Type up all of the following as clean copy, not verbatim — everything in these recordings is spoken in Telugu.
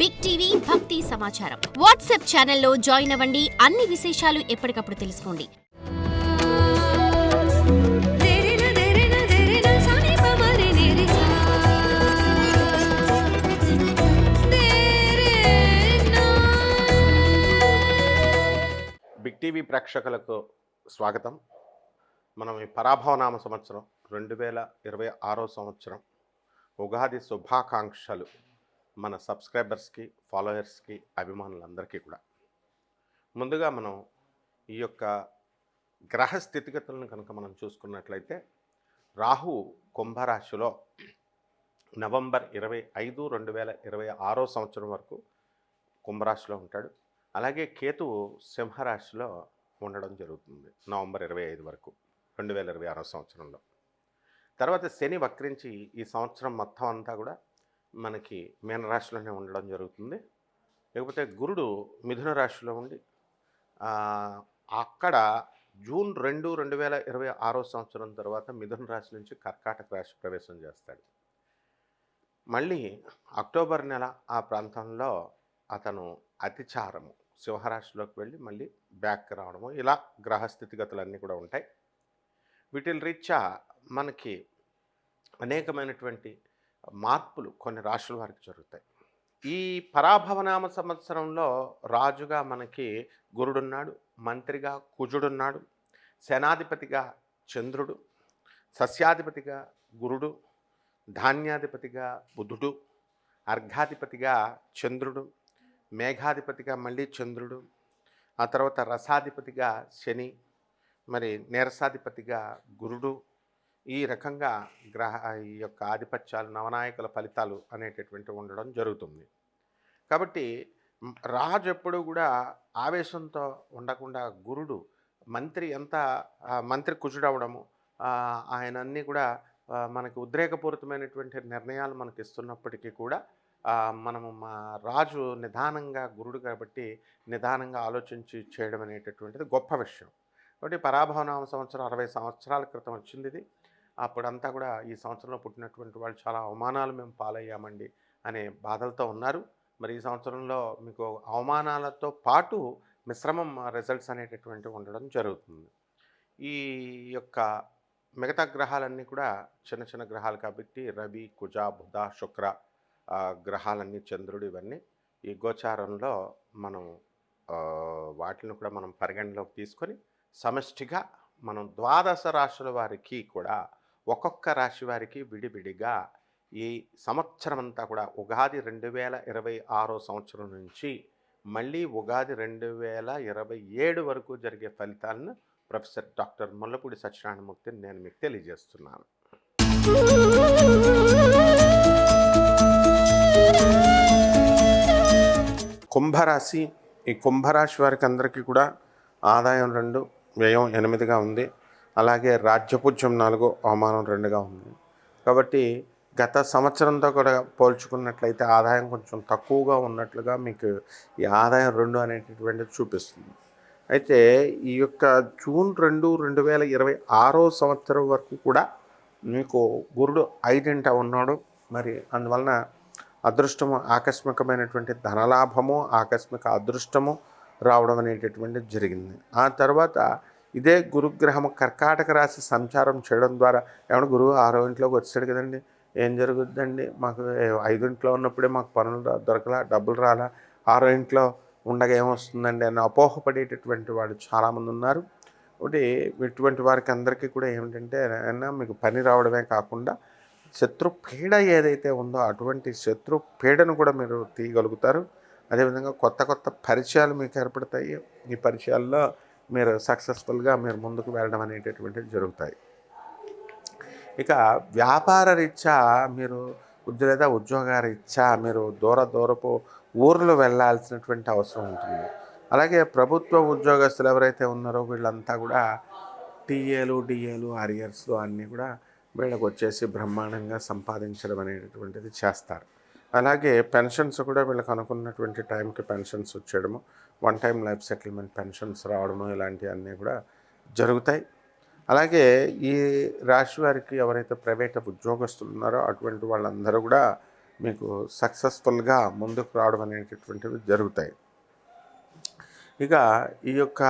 బిగ్ టీవీ భక్తి సమాచారం వాట్సాప్ ఛానల్లో జాయిన్ అవ్వండి. అన్ని విశేషాలు ఎప్పటికప్పుడు తెలుసుకోండి. బిగ్ టీవీ ప్రేక్షకులకు స్వాగతం. మనం ఈ పరాభవనామ సంవత్సరం 2026 సంవత్సరం ఉగాది శుభాకాంక్షలు మన సబ్స్క్రైబర్స్కి, ఫాలోయర్స్కి, అభిమానులందరికీ కూడా. ముందుగా మనం ఈ యొక్క గ్రహ స్థితిగతులను కనుక మనం చూసుకున్నట్లయితే, రాహు కుంభరాశిలో నవంబర్ 25, 2026 సంవత్సరం వరకు కుంభరాశిలో ఉంటాడు. అలాగే కేతువు సింహరాశిలో ఉండడం జరుగుతుంది నవంబర్ 25 వరకు 2026 సంవత్సరంలో. తర్వాత శని వక్రించి ఈ సంవత్సరం మొత్తం అంతా కూడా మనకి మీనరాశిలోనే ఉండడం జరుగుతుంది. లేకపోతే గురుడు మిథున రాశిలో ఉండి అక్కడ జూన్ 2, 2026 సంవత్సరం తర్వాత మిథున రాశి నుంచి కర్కాటక రాశి ప్రవేశం చేస్తాడు. మళ్ళీ అక్టోబర్ నెల ఆ ప్రాంతంలో అతను అతిచారము సింహరాశిలోకి వెళ్ళి మళ్ళీ బ్యాక్ రావడము, ఇలా గ్రహస్థితిగతులన్నీ కూడా ఉంటాయి. వీటిల రీత్యా మనకి అనేకమైనటువంటి మార్పులు కొన్ని రాశుల వారికి జరుగుతాయి. ఈ పరాభవనామ సంవత్సరంలో రాజుగా మనకి గురుడున్నాడు, మంత్రిగా కుజుడున్నాడు, సేనాధిపతిగా చంద్రుడు, సస్యాధిపతిగా గురుడు, ధాన్యాధిపతిగా బుధుడు, అర్ఘాధిపతిగా చంద్రుడు, మేఘాధిపతిగా మళ్ళీ చంద్రుడు, ఆ తర్వాత రసాధిపతిగా శని, మరి నీరసాధిపతిగా గురుడు. ఈ రకంగా ఈ యొక్క ఆధిపత్యాలు, నవనాయకుల ఫలితాలు అనేటటువంటివి ఉండడం జరుగుతుంది. కాబట్టి రాజు ఎప్పుడు కూడా ఆవేశంతో ఉండకుండా గురుడు మంత్రి కుజుడవడము, ఆయన అన్నీ కూడా మనకి ఉద్రేకపూరితమైనటువంటి నిర్ణయాలు మనకి ఇస్తున్నప్పటికీ కూడా మనము రాజు నిదానంగా, గురుడు కాబట్టి నిదానంగా ఆలోచించి చేయడం అనేటటువంటిది గొప్ప విషయం. కాబట్టి పరాభవనామ సంవత్సరం 60 సంవత్సరాల క్రితం వచ్చింది ఇది. అప్పుడంతా కూడా ఈ సంవత్సరంలో పుట్టినటువంటి వాళ్ళు చాలా అవమానాలు మేము పాలయ్యామండి అనే బాధలతో ఉన్నారు. మరి ఈ సంవత్సరంలో మీకు అవమానాలతో పాటు మిశ్రమం రిజల్ట్స్ అనేటటువంటివి ఉండడం జరుగుతుంది. ఈ యొక్క మిగతా గ్రహాలన్నీ కూడా చిన్న చిన్న గ్రహాలు కాబట్టి రవి, కుజ, బుధ, శుక్ర గ్రహాలన్నీ, చంద్రుడు, ఇవన్నీ ఈ గోచారంలో మనం వాటిని కూడా మనం పరిగణలోకి తీసుకొని సమష్టిగా మనం 12 రాశుల వారికి కూడా ఒక్కొక్క రాశి వారికి విడివిడిగా ఈ సంవత్సరం అంతా కూడా ఉగాది 2026 సంవత్సరం నుంచి మళ్ళీ ఉగాది 2027 వరకు జరిగే ఫలితాలను ప్రొఫెసర్ డాక్టర్ ముల్లపూడి సత్యనారాయణమూర్తిని నేను మీకు తెలియజేస్తున్నాను. కుంభరాశి. ఈ కుంభరాశి వారికి అందరికీ కూడా ఆదాయం 2, వ్యయం 8గా ఉంది. అలాగే రాజ్యపూజ్యం 4, అవమానం 2గా ఉంది. కాబట్టి గత సంవత్సరంతో కూడా పోల్చుకున్నట్లయితే ఆదాయం కొంచెం తక్కువగా ఉన్నట్లుగా మీకు ఈ ఆదాయం 2 అనేటటువంటిది చూపిస్తుంది. అయితే ఈ యొక్క జూన్ 2, 2026 సంవత్సరం వరకు కూడా మీకు గురుడు 5ంట ఉన్నాడు. మరి అందువలన అదృష్టము, ఆకస్మికమైనటువంటి ధనలాభము, ఆకస్మిక అదృష్టము రావడం అనేటటువంటిది జరిగింది. ఆ తర్వాత ఇదే గురుగ్రహము కర్కాటక రాశి సంచారం చేయడం ద్వారా, ఏమన్నా గురువు 6వ ఇంట్లోకి వచ్చాడు కదండి, ఏం జరుగుద్దండి, మాకు 5ంట్లో ఉన్నప్పుడే మాకు పనులు దొరకలా, డబ్బులు రాలా, 6వ ఇంట్లో ఉండగా ఏమొస్తుందండి అని అపోహపడేటటువంటి వాళ్ళు చాలామంది ఉన్నారు. ఒకటి ఇటువంటి వారికి అందరికీ కూడా ఏమిటంటే, మీకు పని రావడమే కాకుండా శత్రు పీడ ఏదైతే ఉందో అటువంటి శత్రు పీడను కూడా మీరు తీయగలుగుతారు. అదేవిధంగా కొత్త కొత్త పరిచయాలు మీకు ఏర్పడతాయి. ఈ పరిచయాల్లో మీరు సక్సెస్ఫుల్గా మీరు ముందుకు వెళ్ళడం అనేటటువంటివి జరుగుతాయి. ఇక వ్యాపార రీత్యా మీరు లేదా ఉద్యోగరీత్యా మీరు దూరపు ఊర్లు వెళ్ళాల్సినటువంటి అవసరం ఉంటుంది. అలాగే ప్రభుత్వ ఉద్యోగస్తులు ఎవరైతే ఉన్నారో వీళ్ళంతా కూడా టీఏలు, డిఏలు, అరియర్స్ అన్నీ కూడా వీళ్ళకి వచ్చేసి బ్రహ్మాండంగా సంపాదించడం అనేటటువంటిది చేస్తారు. అలాగే పెన్షన్స్ కూడా వీళ్ళకి అనుకున్నటువంటి టైంకి పెన్షన్స్ వచ్చేయడము, 1 టైం లైఫ్ సెటిల్మెంట్ పెన్షన్స్ రావడము, ఇలాంటివన్నీ కూడా జరుగుతాయి. అలాగే ఈ రాశి వారికి ఎవరైతే ప్రైవేట్ ఉద్యోగస్తులు ఉన్నారో అటువంటి వాళ్ళందరూ కూడా మీకు సక్సెస్ఫుల్గా ముందుకు రావడం అనేటటువంటివి జరుగుతాయి. ఇక ఈ యొక్క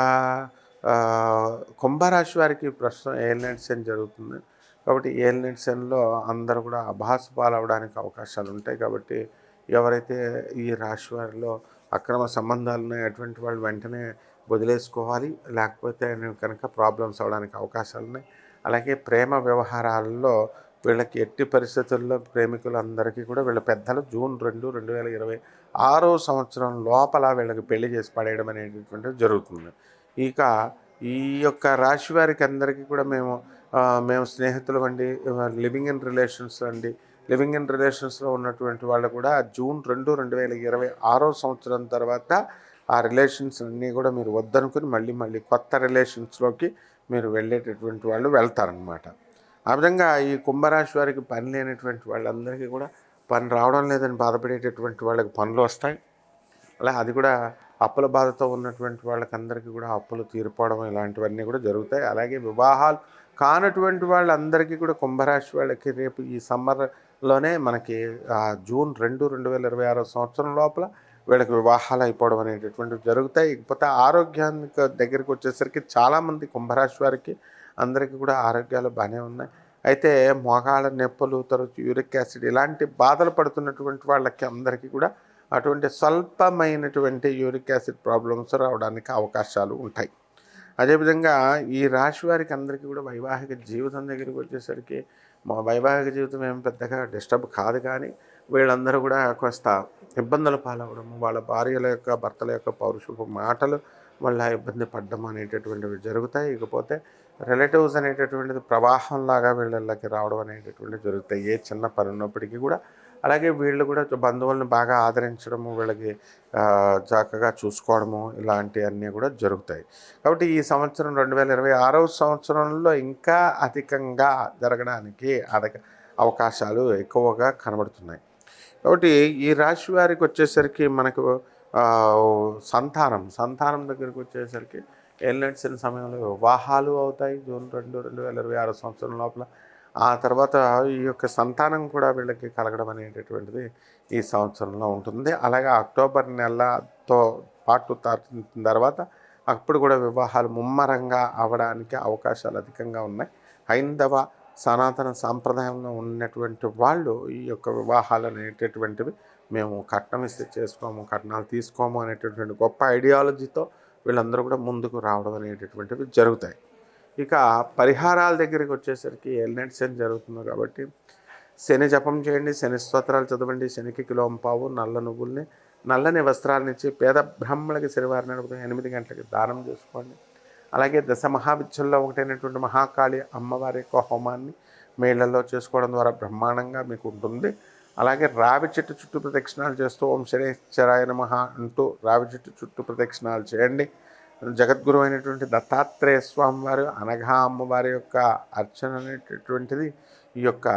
కుంభరాశి వారికి ప్రస్తుతం ఏలినాటి శని జరుగుతుంది. కాబట్టి ఏలినాటి శనిలో అందరూ కూడా అభాసు పాలవడానికి అవకాశాలు ఉంటాయి. కాబట్టి ఎవరైతే ఈ రాశి వారిలో అక్రమ సంబంధాలు ఉన్నాయి అటువంటి వాళ్ళు వెంటనే వదిలేసుకోవాలి, లేకపోతే కనుక ప్రాబ్లమ్స్ అవడానికి అవకాశాలు ఉన్నాయి. అలాగే ప్రేమ వ్యవహారాల్లో వీళ్ళకి ఎట్టి పరిస్థితుల్లో ప్రేమికులందరికీ కూడా వీళ్ళ పెద్దలు జూన్ 2, 2026 సంవత్సరం లోపల వీళ్ళకి పెళ్లి చేసి పడేయడం అనేటటువంటిది జరుగుతుంది. ఇక ఈ యొక్క రాశి వారికి అందరికీ కూడా మేము స్నేహితులు అండి, లివింగ్ ఇన్ రిలేషన్స్ అండి. లివింగ్ ఇన్ రిలేషన్స్లో ఉన్నటువంటి వాళ్ళు కూడా జూన్ 2, 2026 సంవత్సరం తర్వాత ఆ రిలేషన్స్ అన్నీ కూడా మీరు వద్దనుకుని మళ్ళీ కొత్త రిలేషన్స్లోకి మీరు వెళ్ళేటటువంటి వాళ్ళు వెళ్తారనమాట. ఆ విధంగా ఈ కుంభరాశి వారికి పని లేనటువంటి వాళ్ళందరికీ కూడా పని రావడం లేదని బాధపడేటటువంటి వాళ్ళకి పనులు వస్తాయి. అలా అది కూడా అప్పుల బాధతో ఉన్నటువంటి వాళ్ళకందరికీ కూడా అప్పులు తీరిపోవడం ఇలాంటివన్నీ కూడా జరుగుతాయి. అలాగే వివాహాలు కానటువంటి వాళ్ళందరికీ కూడా కుంభరాశి వాళ్ళకి రేపు ఈ సమ్మర్లోనే మనకి జూన్ 2, 2026 సంవత్సరం లోపల వీళ్ళకి వివాహాలు అయిపోవడం అనేటటువంటివి జరుగుతాయి. ఇకపోతే ఆరోగ్యానికి దగ్గరికి వచ్చేసరికి చాలామంది కుంభరాశి వారికి అందరికీ కూడా ఆరోగ్యాలు బాగానే ఉన్నాయి. అయితే మోకాళ్ళ నొప్పులు, తర్వాత యూరిక్ యాసిడ్ ఇలాంటి బాధలు పడుతున్నటువంటి వాళ్ళకి అందరికీ కూడా అటువంటి స్వల్పమైనటువంటి యూరిక్ యాసిడ్ ప్రాబ్లమ్స్ రావడానికి అవకాశాలు ఉంటాయి. అదేవిధంగా ఈ రాశి వారికి అందరికీ కూడా వైవాహిక జీవితం దగ్గరికి వచ్చేసరికి వైవాహిక జీవితం ఏం పెద్దగా డిస్టర్బ్ కాదు, కానీ వీళ్ళందరూ కూడా కాస్త ఇబ్బందుల పాలవడము, వాళ్ళ భార్యల యొక్క భర్తల యొక్క పౌరుషపు మాటలు వల్ల ఇబ్బంది పడడం అనేటటువంటివి జరుగుతాయి. ఇకపోతే రిలేటివ్స్ అనేటటువంటిది ప్రవాహంలాగా వీళ్ళకి రావడం అనేటటువంటివి జరుగుతాయి ఏ చిన్న పని ఉన్నప్పటికీ కూడా. అలాగే వీళ్ళు కూడా బంధువులను బాగా ఆదరించడము, వీళ్ళకి చక్కగా చూసుకోవడము ఇలాంటివన్నీ కూడా జరుగుతాయి. కాబట్టి ఈ సంవత్సరం 2026 సంవత్సరంలో ఇంకా అధికంగా జరగడానికి అవకాశాలు ఎక్కువగా కనబడుతున్నాయి. కాబట్టి ఈ రాశి వారికి వచ్చేసరికి మనకు సంతానం దగ్గరికి వచ్చేసరికి ఏలినాటి శని సమయంలో వివాహాలు అవుతాయి జూన్ 2, 2026 సంవత్సరం లోపల. ఆ తర్వాత ఈ యొక్క సంతానం కూడా వీళ్ళకి కలగడం అనేటటువంటిది ఈ సంవత్సరంలో ఉంటుంది. అలాగే అక్టోబర్ నెలతో పాటు తర్వాత అప్పుడు కూడా వివాహాలు ముమ్మరంగా అవ్వడానికి అవకాశాలు అధికంగా ఉన్నాయి. హైందవ సనాతన సాంప్రదాయంలో ఉన్నటువంటి వాళ్ళు ఈ యొక్క వివాహాలు అనేటటువంటివి మేము కట్నం ఇస్తే చేసుకోము, కట్నాలు తీసుకోము అనేటటువంటి గొప్ప ఐడియాలజీతో వీళ్ళందరూ కూడా ముందుకు రావడం అనేటటువంటివి జరుగుతాయి. ఇక పరిహారాల దగ్గరికి వచ్చేసరికి ఏలినాటి శని జరుగుతుంది కాబట్టి శని జపం చేయండి, శని స్తోత్రాలు చదవండి, శనికి కిలోంపావు నల్ల నువ్వుల్ని నల్లని వస్త్రాలనిచ్చి పేద బ్రాహ్మణులకి శనివారం 8 గంటలకి దానం చేసుకోండి. అలాగే దశ మహావిద్యల్లో ఒకటైనటువంటి మహాకాళి అమ్మవారి యొక్క హోమాన్ని మీ ఇళ్లలో చేసుకోవడం ద్వారా బ్రహ్మాండంగా మీకు ఉంటుంది. అలాగే రావి చెట్టు చుట్టూ ప్రదక్షిణాలు చేస్తూ ఓం శనేశ్వరాయ నమః అంటూ రావి చెట్టు చుట్టూ ప్రదక్షిణాలు చేయండి. జగద్గురు అయినటువంటి దత్తాత్రేయ స్వామి వారు అనగా అమ్మవారి యొక్క అర్చన అనేటటువంటిది ఈ యొక్క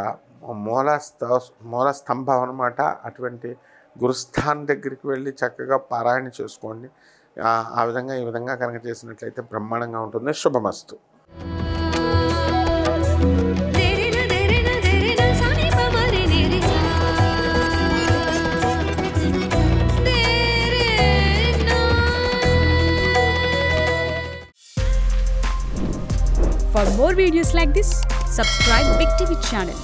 మూలస్తంభం అన్నమాట. అటువంటి గురుస్థానం దగ్గరికి వెళ్ళి చక్కగా పారాయణ చేసుకోండి. ఈ విధంగా కనుక చేసినట్లయితే బ్రహ్మాండంగా ఉంటుంది. శుభమస్తు. For more videos like this, subscribe Big TV channel.